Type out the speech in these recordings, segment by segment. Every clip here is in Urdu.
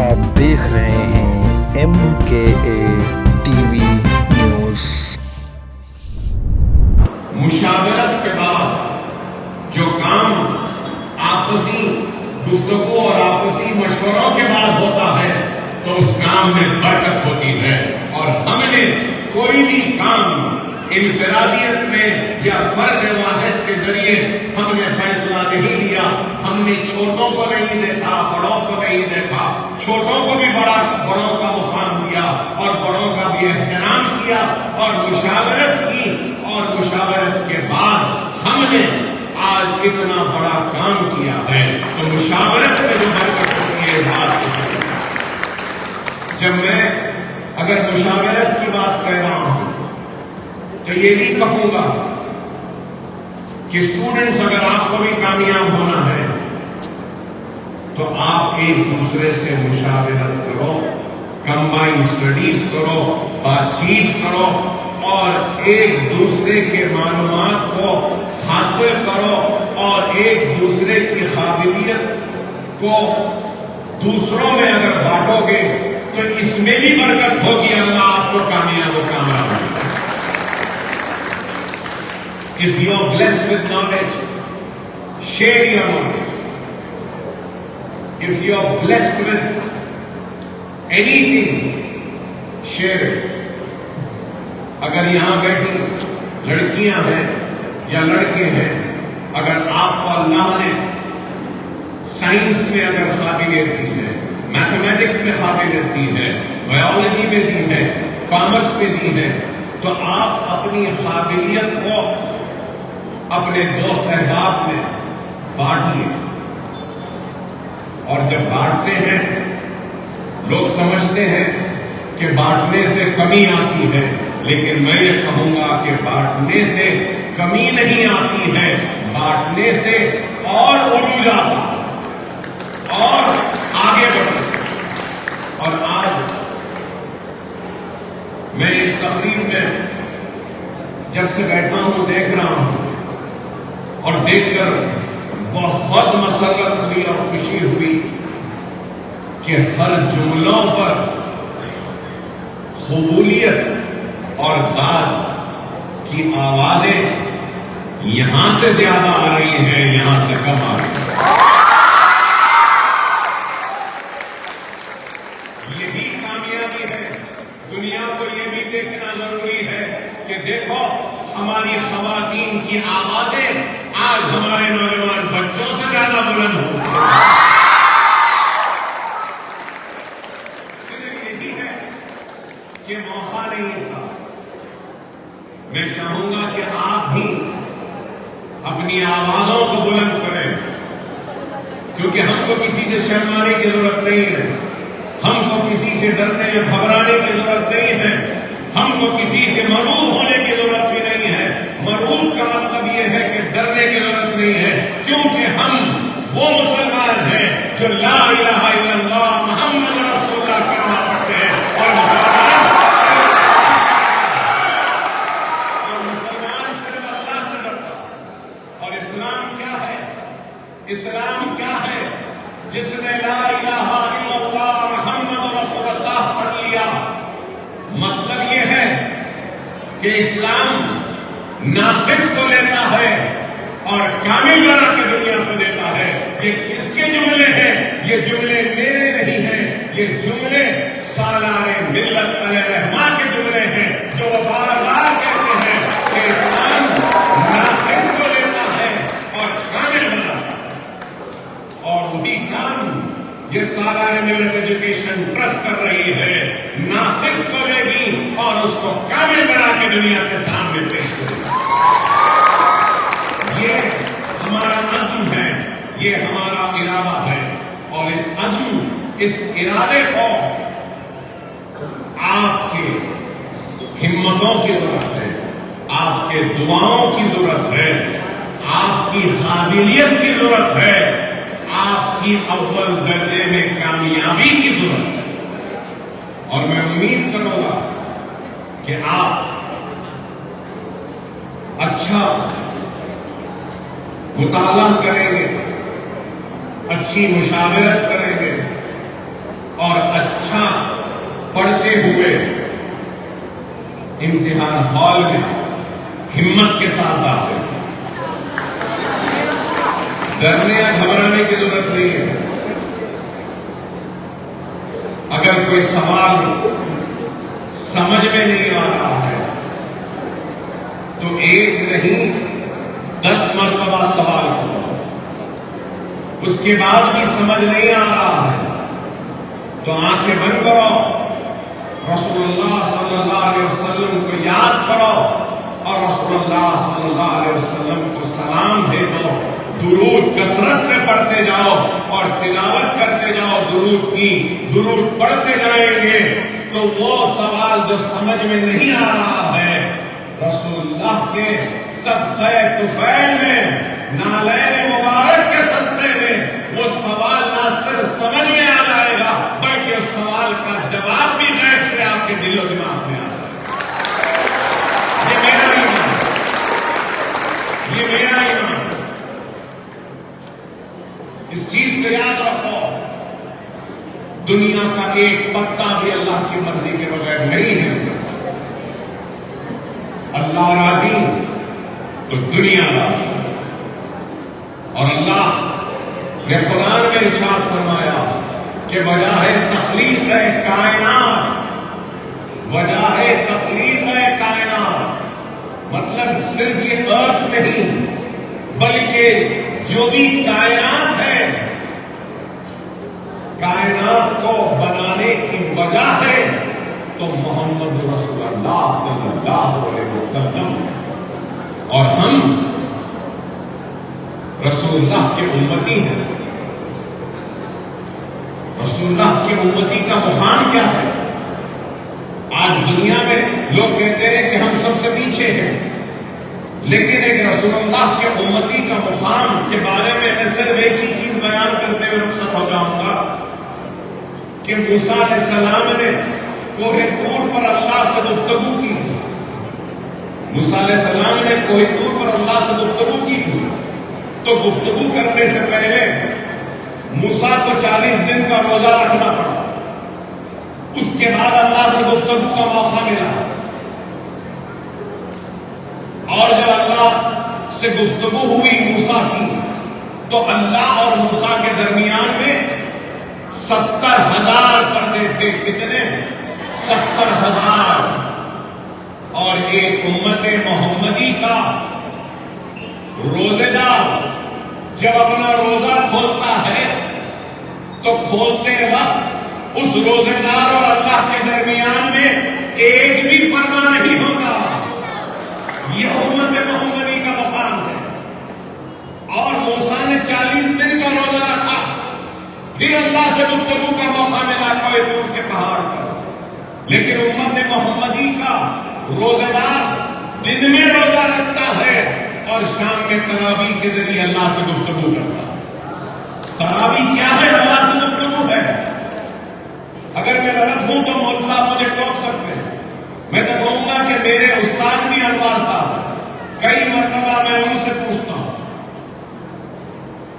آپ دیکھ رہے ہیں MKA TV نیوز۔ مشاورت کے بعد جو کام آپسی گفتگو اور آپسی مشوروں کے بعد ہوتا ہے تو اس کام میں برکت ہوتی ہے، اور ہم نے کوئی بھی کام انفرادیت میں یا فرد واحد کے ذریعے ہم نے فیصلہ نہیں لیا۔ ہم نے چھوٹوں کو نہیں دیکھا، بڑوں کو نہیں دیکھا، چھوٹوں کو بھی بڑوں کا مقام دیا اور بڑوں کا بھی احترام کیا اور مشاورت کی، اور مشاورت کے بعد ہم نے آج اتنا بڑا کام کیا ہے۔ تو مشاورت میں جو برکت ہوتی ہے، بات جب میں اگر مشاورت کی بات کہہ رہا ہوں تو یہ بھی کہوں گا کہ اسٹوڈنٹس اگر آپ کو بھی کامیاب ہونا ہے تو آپ ایک دوسرے سے مشاورت کرو، کمبائن اسٹڈیز کرو، بات چیت کرو اور ایک دوسرے کے معلومات کو حاصل کرو اور ایک دوسرے کی قابلیت کو دوسروں میں اگر بانٹو گے تو اس میں بھی برکت ہوگی، اللہ آپ کو کامیاب و کامیاب ہوگا۔ If you are blessed with knowledge, share your knowledge. If you are blessed with anything, share it. اگر یہاں بیٹھی لڑکیاں ہیں یا لڑکے ہیں، اگر آپ کو اللہ نے سائنس میں اگر قابلیت دی ہے، میتھمیٹکس میں قابلیت دی ہے، بایولوجی میں دی ہے، کامرس میں دی ہے، تو آپ اپنی قابلیت کو اپنے دوست احباب میں بانٹیے۔ اور جب بانٹتے ہیں لوگ سمجھتے ہیں کہ بانٹنے سے کمی آتی ہے، لیکن میں یہ کہوں گا کہ بانٹنے سے کمی نہیں آتی ہے، بانٹنے سے اور عروج آتا اور آگے بڑھتا۔ اور آج میں اس تقریب میں جب سے بیٹھا ہوں دیکھ رہا ہوں اور دیکھ کر بہت مسرت ہوئی اور خوشی ہوئی کہ ہر جملوں پر قبولیت اور داد کی آوازیں یہاں سے زیادہ آ رہی ہیں، یہاں سے کم آ رہی ہیں۔ یہی کامیابی ہے۔ دنیا کو یہ بھی دیکھنا ضروری ہے کہ دیکھو ہماری خواتین کی آوازیں آج ہمارے نوجوان بچوں سے زیادہ بلند ہو رہی ہیں۔ صرف یہی ہے کہ موقع نہیں تھا۔ میں چاہوں گا کہ آپ بھی اپنی آوازوں کو بلند کریں، کیونکہ ہم کو کسی سے شرمانے کی ضرورت نہیں ہے، ہم کو کسی سے ڈرنے یا گھبرانے کی ضرورت نہیں ہے، ہم کو کسی سے مرعوب ہونے کی ضرورت بھی نہیں ہے۔ مرعوب کا مطلب یہ ہے کہ ڈرنے کی ضرورت نہیں ہے، کیونکہ ہم وہ مسلمان ہیں جو لا الہ الا اللہ محمد رسول اللہ کلمہ پڑھتے ہیں، اور مسلمان صرف اللہ سے ڈرتا ہے۔ اور اسلام کیا ہے؟ اسلام کیا ہے؟ جس نے لا الہ الا اللہ محمد رسول اللہ پڑھ لیا، مطلب یہ ہے کہ اسلام ناقص کو لیتا ہے اور کامل بنا کے دنیا کو دیتا ہے۔ یہ کس کے جملے ہیں؟ یہ جملے میرے نہیں ہیں، یہ جملے سالار ملت علیہ رحمٰ کے جملے ہیں، جو وہ بار بار کہتے ہیں کہ اسلام ناقص کو لیتا ہے اور کامل بناتا ہے۔ اور وہی کام یہ سالار ملت ایجوکیشن ٹرسٹ کر رہی ہے، ناقص کو لے گی اور اس کو کامل بنا کے دنیا کے سامنے پیش کرے گی۔ یہ ہمارا عزم ہے، یہ ہمارا ارادہ ہے، اور اس عزم، اس ارادے کو آپ کے ہمتوں کی ضرورت ہے، آپ کے دعاؤں کی ضرورت ہے، آپ کی قابلیت کی ضرورت ہے، آپ کی اول درجے میں کامیابی کی ضرورت ہے۔ اور میں امید کروں گا کہ آپ اچھا مطالعہ کریں گے، اچھی مشاورت کریں گے اور امتحان ہال میں ہمت کے ساتھ داخل، ڈرنے یا گھبرانے کی ضرورت نہیں ہے۔ اگر کوئی سوال سمجھ میں نہیں آ رہا ہے تو ایک نہیں 10 مرتبہ سوال کرو، اس کے بعد بھی سمجھ نہیں آ رہا ہے تو آنکھیں بند کرو، رسول اللہ صلی اللہ علیہ وسلم کو یاد کرو اور رسول اللہ صلی اللہ علیہ وسلم کو سلام بھیجو، درود کثرت سے پڑھتے جاؤ اور تلاوت کرتے جاؤ درود کی، درود پڑھتے جائیں گے تو وہ سوال جو سمجھ میں نہیں آ رہا ہے رسول اللہ کے صدقہ طفیل میں، نالین مبارک کے صدقے میں وہ سوال نہ صرف سمجھ میں آ جائے گا بلکہ اس سوال کا جواب بھی غیب سے آپ کے دل و دماغ میں آ جائے گا۔ یہ میرا ایمان، یہ میرا ایمان، اس چیز کو یاد رکھو، دنیا کا ایک پتا بھی اللہ کی مرضی کے بغیر نہیں ہے سکتا۔ اللہ راضی تو دنیا راضی، اور اللہ نے قرآن میں ارشاد فرمایا کہ وجہ ہے تخلیق کائنات، وجہ ہے تخلیق کائنات، مطلب صرف یہ ارتھ نہیں بلکہ جو بھی کائنات ہے، کائنات کو بنانے کی وجہ ہے تو محمد رسول اللہ صلی اللہ علیہ وسلم، اور ہم رسول اللہ کے امتی ہیں۔ رسول اللہ کے امتی کا مقام کیا ہے؟ آج دنیا میں لوگ کہتے ہیں کہ ہم سب سے پیچھے ہیں، لیکن ایک رسول اللہ کے امتی کا مقام کے بارے میں صرف ایک ہی چیز بیان کرتے ہوئے رخصت ہو جاؤں گا کہ موسیٰ علیہ السلام نے کوہ طور پر اللہ سے گفتگو کی، موسیٰ علیہ السلام نے کوہ طور پر اللہ سے گفتگو کی تھی، تو گفتگو کرنے سے پہلے موسیٰ کو 40 دن کا روزہ رکھنا پڑا، اس کے بعد اللہ سے گفتگو کا موقع ملا، اور جب اللہ سے گفتگو ہوئی موسیٰ کی تو اللہ اور موسیٰ کے درمیان میں 70,000 پردے تھے۔ کتنے؟ 70,000۔ اور ایک امت محمدی کا روزے دار جب اپنا روزہ کھولتا ہے تو کھولتے وقت اس روزے دار اور اللہ کے درمیان میں ایک بھی پردہ نہیں ہوتا۔ یہ امت محمدی کا مقام ہے۔ اور موسیٰ نے 40 دن کا روزہ رکھا، پھر اللہ سے گفتگو کا موقع ملا کوہ طور کے پہاڑ پر، لیکن امت محمدی کا روزہ دار دن میں روزہ رکھتا ہے اور شام میں تراویح کے ذریعے اللہ سے گفتگو کرتا ہے۔ تراویح کیا ہے؟ اللہ سے گفتگو ہے۔ اگر میں غلط ہوں تو مولوی صاحب مجھے ٹوک سکتے ہیں، میں تو کہوں گا کہ میرے استاد بھی انوار صاحب، کئی مرتبہ میں ان سے پوچھتا ہوں،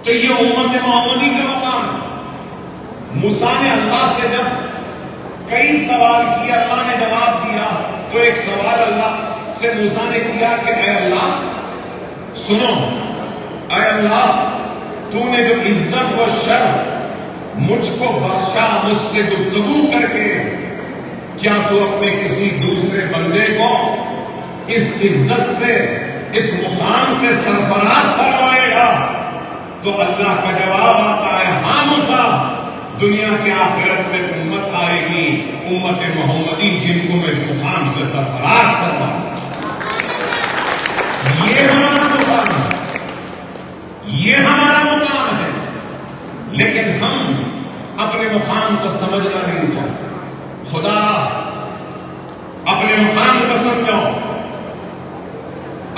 تو یہ امت محمدی کا مقام ہے۔ موسیٰ نے اللہ سے جب کئی سوال کیا، اللہ نے جواب دیا، تو ایک سوال اللہ سے موسیٰ نے کیا کہ اے اللہ سنو، اے اللہ تو نے جو عزت و شرف مجھ کو بخشا، مجھ سے گفتگو کر کے، کیا تو اپنے کسی دوسرے بندے کو اس عزت سے، اس مقام سے سرفراز فرمائے گا؟ تو اللہ کا جواب آتا ہے ہاں موسیٰ، دنیا کے آخرت میں امت آئے گی، امت محمدی، جن کو میں اس مقام سے سرفراز کرتا ہوں۔ یہ ہمارا مقام ہے، یہ ہمارا مقام ہے، لیکن ہم اپنے مقام کو سمجھنا نہیں چاہتے۔ خدا اپنے مقام کو سمجھو،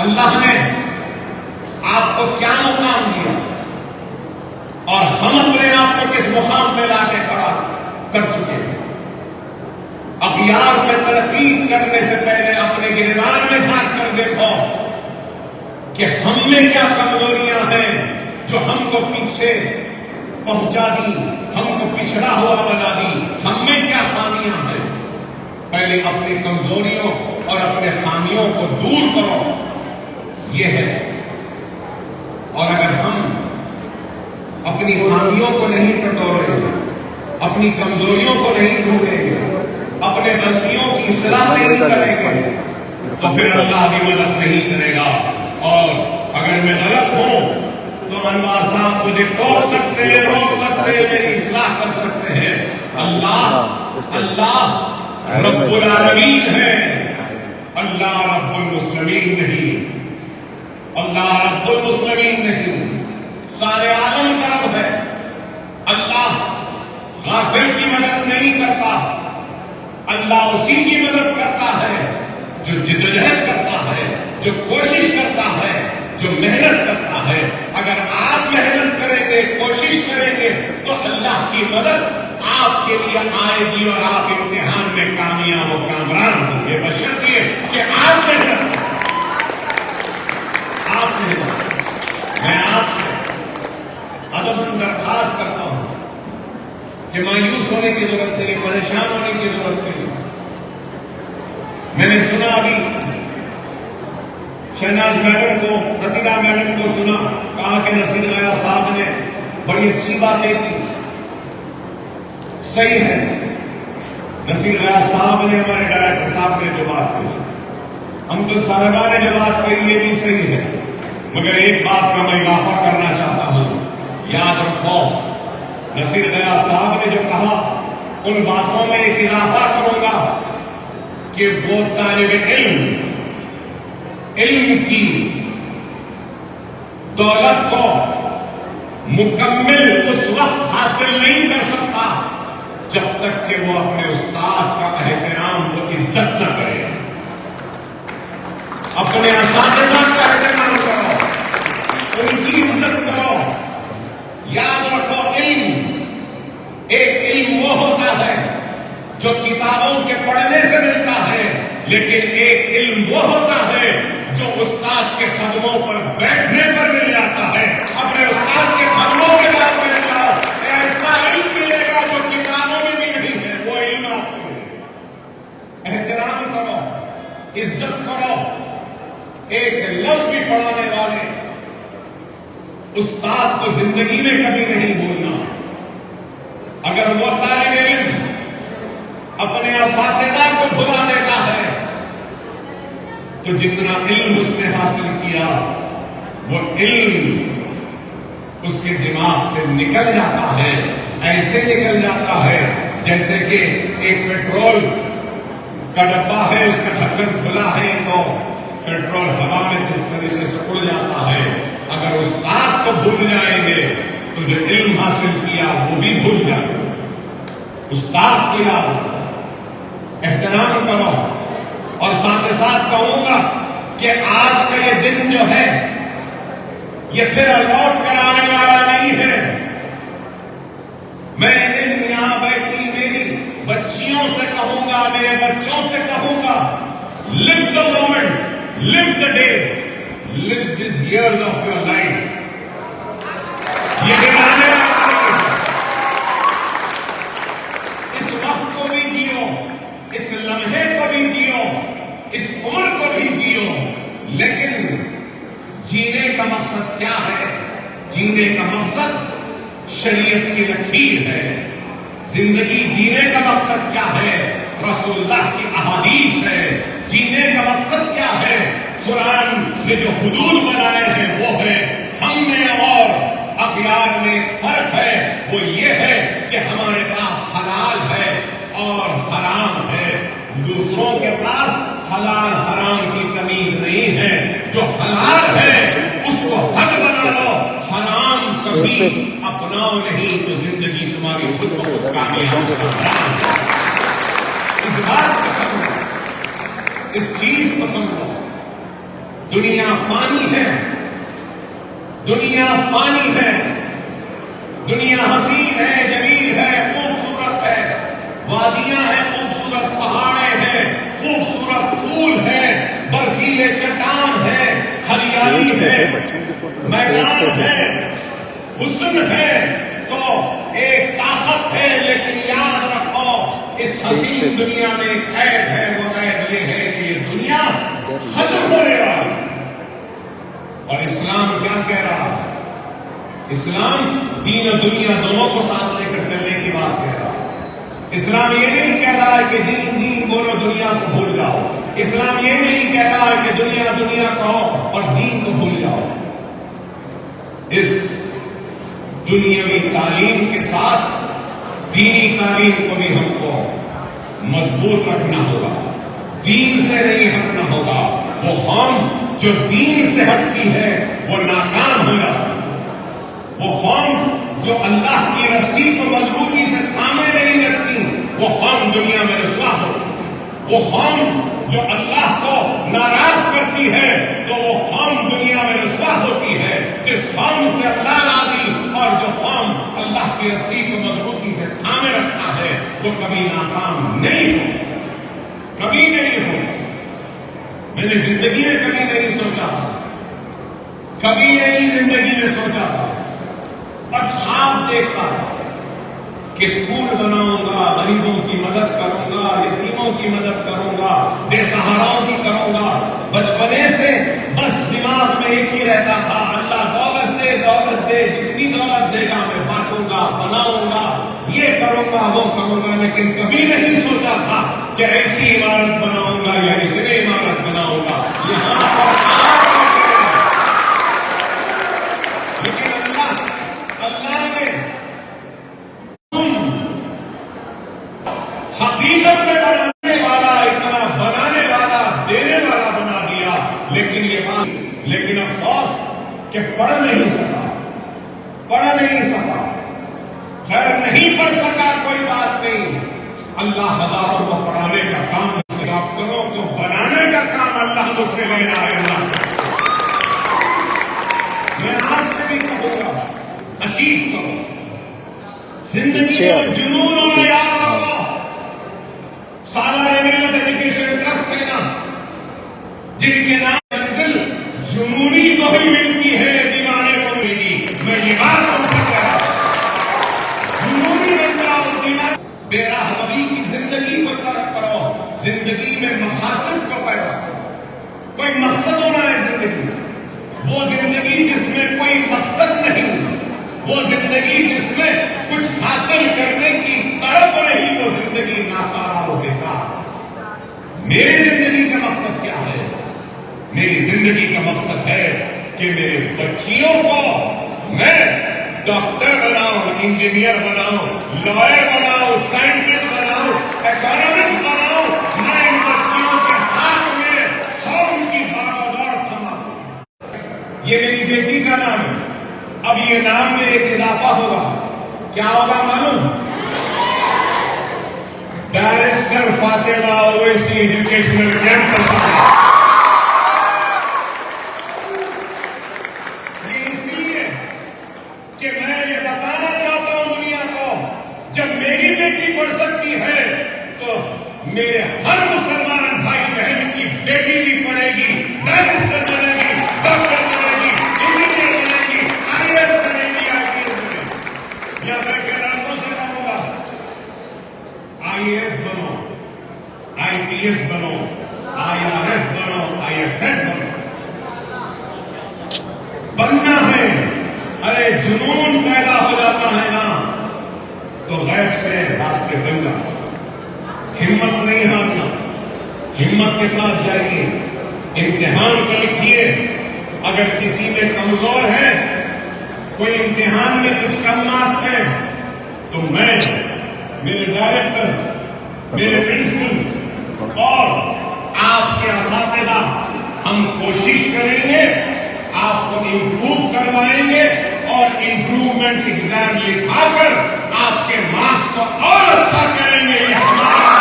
اللہ نے آپ کو کیا مقام دیا اور ہم اپنے آپ کو کس مقام پہ لا کے کھڑا کر چکے ہیں۔ اخیار پہ ترقی کرنے سے پہلے اپنے گریبان میں جھانک کر دیکھو کہ ہم میں کیا کمزوریاں ہیں جو ہم کو پیچھے پہنچا دی، ہم کو پچھڑا ہوا بنا دی، ہم میں کیا خامیاں ہیں۔ پہلے اپنی کمزوریوں اور اپنے خامیوں کو دور کرو، یہ ہے۔ اور اگر ہم اپنی خامیوں کو نہیں ٹٹولیں گے، اپنی کمزوریوں کو نہیں ڈھونڈیں گے، اپنے غلطیوں کی اصلاح نہیں کریں گے، تو پھر اللہ بھی مدد نہیں کرے گا۔ اور اگر میں غلط ہوں تو انوار صاحب مجھے ٹوک سکتے ہیں، روک سکتے ہیں، میری اصلاح کر سکتے ہیں۔ اللہ رب العالمین ہے، اللہ رب المسلمین نہیں، اللہ رب المسلمین نہیں، سارے عالم کا رب ہے۔ اللہ غافل کی مدد نہیں کرتا، اللہ اسی کی مدد کرتا ہے جو جدوجہد کرتا ہے، جو کوشش کرتا ہے، جو محنت کرتا ہے۔ اگر آپ محنت کریں گے، کوشش کریں گے، تو اللہ کی مدد آپ کے لیے آئے گی اور آپ امتحان میں کامیاب و کامران ہوں گے، بشرطیے کہ آپ محنت کریں۔ آپ محنت کریں۔ میں آپ سے ادب درخواست کرتا ہوں کہ مایوس ہونے کی ضرورت نہیں، پریشان ہونے کی ضرورت نہیں۔ میں نے سنا ابھی شہناز میڈم کو، عطیہ میڈم کو سنا، کہا کہ نصیر غیاث صاحب نے بڑی اچھی باتیں کی۔ صحیح ہے، نصیر غیاث صاحب نے، ہمارے ڈائریکٹر صاحب نے جو بات کہی، امجد صاحبہ نے جو بات کہی، یہ بھی صحیح ہے۔ مگر ایک بات کا میں اضافہ کرنا چاہتا ہوں، یاد رکھو نصیر غیاث صاحب نے جو کہا، ان باتوں میں ایک اضافہ کروں گا کہ وہ طالب علم کی دولت کو مکمل اس وقت حاصل نہیں کر سکتا جب تک کہ وہ اپنے استاد کا احترام و عزت نہ کرے۔ اپنے اساتذہ کا احترام کرو، ان کی عزت کرو۔ یاد رکھو، ایک علم وہ ہوتا ہے جو کتابوں کے پڑھنے سے ملتا ہے، لیکن ایک علم وہ ہوتا ہے جو استاد کے قدموں پر بیٹھنے پر مل جاتا ہے۔ اپنے استاد کے قدموں کے بعد مل جاؤ، ایسا علم ملے گا جو کتابوں میں بھی نہیں ہے، وہ علم آپ کو ملے گا۔ احترام کرو، عزت کرو۔ ایک لفظ بھی پڑھانے والے استاد کو زندگی میں کبھی نہیں بھولنا۔ اگر وہ طالب علم اپنے اساتذہ کو بھلا دیتا ہے تو جتنا علم اس نے حاصل کیا، وہ علم اس کے دماغ سے نکل جاتا ہے، ایسے نکل جاتا ہے جیسے کہ ایک پیٹرول کا ڈبہ ہے، اس کا ڈھکن کھلا ہے تو پیٹرول ہوا میں جس طریقے سے اڑ جاتا ہے۔ اگر استاد کو بھول جائیں گے تو جو علم حاصل کیا وہ بھی بھول جائیں گے۔ استاد کو یاد، احترام کرو۔ اور ساتھ ساتھ کہوں گا کہ آج کا یہ دن جو ہے یہ پھر لوٹ کر آنے والا نہیں ہے۔ میں دن یہاں بیٹھی میری بچیوں سے کہوں گا، میرے بچوں سے کہوں گا، live the moment, live the day, live these years of your life۔ یہ دن آنے والا نہیں ہے، اس وقت کو بھی جیو، اس لمحے کو بھی جیو، اس عمر کو بھی جیو۔ لیکن جینے کا مقصد کیا ہے؟ جینے کا مقصد شریعت کی لکیر ہے۔ زندگی جینے کا مقصد کیا ہے؟ رسول اللہ کی احادیث ہے۔ جینے کا مقصد کیا ہے؟ قرآن نے جو حدود بنائے ہیں وہ ہے۔ ہم میں اور اغیار میں فرق ہے، وہ یہ ہے کہ ہمارے پاس حلال ہے اور حرام ہے، دوسروں کے پاس حلال حرام کی تمیز نہیں ہے۔ جو حلال ہے اس کو حق بنا لو، حرام کبھی اپناؤ نہیں تو زندگی تمہاری خود کو کامیاب ہوگا۔ اس بات کو سمجھو، اس چیز کو سمجھو، دنیا فانی ہے، دنیا فانی ہے، دنیا حسین ہے، جمیل ہے، خوبصورت ہے، وادیاں ہیں، خوبصورت پہاڑیں ہیں، خوبصورت پھول ہیں، برفیلے چٹان ہیں، ہریالی ہے، میدان ہے، حسن ہے، تو ایک طاقت ہے۔ لیکن یاد رکھو، اس حسین دنیا میں ایک عیب ہے، وہ عیب یہ ہے کہ یہ دنیا ختم ہونے والی، اور اسلام کیا کہہ رہا ہے؟ اسلام دین و دنیا دونوں کو ساتھ لے کر چلنے کی بات کہہ رہا ہے۔ اسلام یہ نہیں کہہ رہا ہے کہ دین دین بولو دنیا کو بھول جاؤ، اسلام یہ نہیں کہہ رہا ہے کہ دنیا دنیا کہو اور دین کو بھول جاؤ۔ اس دنیاوی تعلیم کے ساتھ دینی تعلیم کو بھی ہم کو مضبوط رکھنا ہوگا، دین سے نہیں ہٹنا ہوگا۔ وہ قوم جو دین سے ہٹتی ہے وہ ناکام ہو جاتی ہے، وہ قوم جو اللہ کی رسی کو مضبوطی سے تھامے نہیں رکھتی وہ قوم دنیا میں رسوا ہوتی، وہ قوم جو اللہ کو ناراض کرتی ہے تو وہ قوم دنیا میں رسوا ہوتی ہے۔ جس قوم سے اللہ راضی اور جو قوم اللہ کی رسی کو مضبوطی سے تھامے رکھتا ہے وہ کبھی ناکام نہیں ہو، کبھی نہیں ہو۔ میں نے زندگی میں کبھی نہیں سوچا تھا، کبھی نہیں زندگی میں سوچا تھا، بس خواب دیکھتا کہ اسکول بناؤں گا، غریبوں کی مدد کروں گا، یتیموں کی مدد کروں گا، بے سہاراؤں کی کروں گا۔ بچپنے سے بس دماغ میں ایک ہی رہتا تھا، اللہ دولت دے، دولت دے، جتنی دولت دے گا میں بانٹوں گا، بناؤں گا، یہ کروں گا، وہ کروں گا، لیکن کبھی نہیں سوچا تھا کہ ایسی عمارت بناؤں گا یا اتنی عمارت بناؤں گا یہاں پر۔ لیکن اللہ نے حقیقت میں بنانے والا، اتنا بنانے والا، دینے والا بنا دیا۔ لیکن یہ بات، لیکن افسوس کہ پڑھ نہیں سکا، پڑھ نہیں سکا، خیر نہیں پڑھ سکا، کوئی بات نہیں۔ اللہ ہزاروں کو پڑھانے کا کام، ڈاکٹروں کو بنانے کا کام اللہ مجھ سے لے رہا ہے۔ اللہ میں آپ سے بھی کہوں گا اچیو کرو، زندگی میں جنون ہونا یاد رکھو۔ سالانہ ملت ایجوکیشن ٹرسٹ ہے نا، جن کے نام منزل جنونی کو ہی ملتی ہے، دیوانے کو ملتی۔ میں یہ بات تم سے کہہ رہا ہوں، جنونی بن جاؤ، دیوانے بے راہ روی کی زندگی کو ترک کرو، زندگی میں مقاصد کو پیدا کرو۔ کوئی مقصد ہونا ہے زندگی میں، وہ زندگی جس میں کوئی مقصد نہیں، وہ زندگی جس میں کچھ حاصل کرنے کی تڑپ نہیں، وہ زندگی ناکارہ و بیکار۔ میری زندگی کا مقصد کیا ہے؟ میری زندگی کا مقصد ہے کہ میرے بچیوں کو میں ڈاکٹر بناؤں، انجینئر بناؤں، لائر بناؤں، سائنٹسٹ بناؤں، اکانومسٹ بناؤں۔ میں ان بچیوں کے ہاتھ میں قوم کی بارودار تھما۔ یہ میری بیٹی کا نام ہے، اب یہ نام میں ایک اضافہ ہوگا، کیا ہوگا معلوم؟ Barrister Fatima Owaisi educational campus. یہ اس لیے کہ میں یہ بتانا چاہتا ہوں دنیا کو، جب میری بیٹی پڑھ سکتی ہے تو میرے ہر مسلمان بھائی بہن کی بیٹی بھی پڑھے گی، بیرسٹر بنے گی، ڈاکٹر بنے گی، انجینئر بنے گی، آئی ایس بنے گی، آئی پی ایس بنے گی۔ یا میں کے راتوں سے کہوں گا آئی ایس بنو، آئی پی ایس بنو، آئی آر ایس بنو، آئی ایف ایس بنو، بننا ہے۔ ارے جنون پیدا ہو جاتا ہے نا تو غیب سے راستے بن جاتا، ہمت نہیں ہارنا، ہمت کے ساتھ جائیے، امتحان کو لکھیے۔ اگر کسی میں کمزور ہے، کوئی امتحان میں کچھ کم مارکس ہے، تو میں، میرے ڈائریکٹر، میرے پرنسپلز اور آپ کے اساتذہ ہم کوشش کریں گے، آپ کو امپروو کروائیں گے اور امپروومنٹ ایگزام لکھا کر آپ کے مارکس کو اور اچھا کریں گے۔ یہ ہمارا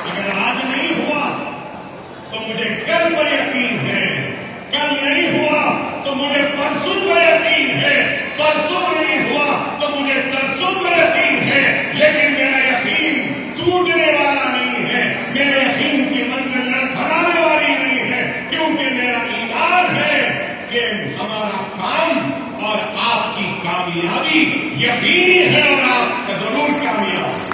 اگر آج نہیں ہوا تو مجھے کل پر یقین ہے، کل نہیں ہوا تو مجھے پرسوں پر یقین ہے، پرسوں نہیں ہوا تو مجھے ترسوں پر یقین ہے۔ لیکن میرا یقین ٹوٹنے والا نہیں ہے، میرے یقین کی منزل بڑھانے والی نہیں ہے، کیونکہ میرا ایمان ہے کہ ہمارا کام اور آپ کی کامیابی یقینی ہے اور آپ کا ضرور کامیاب۔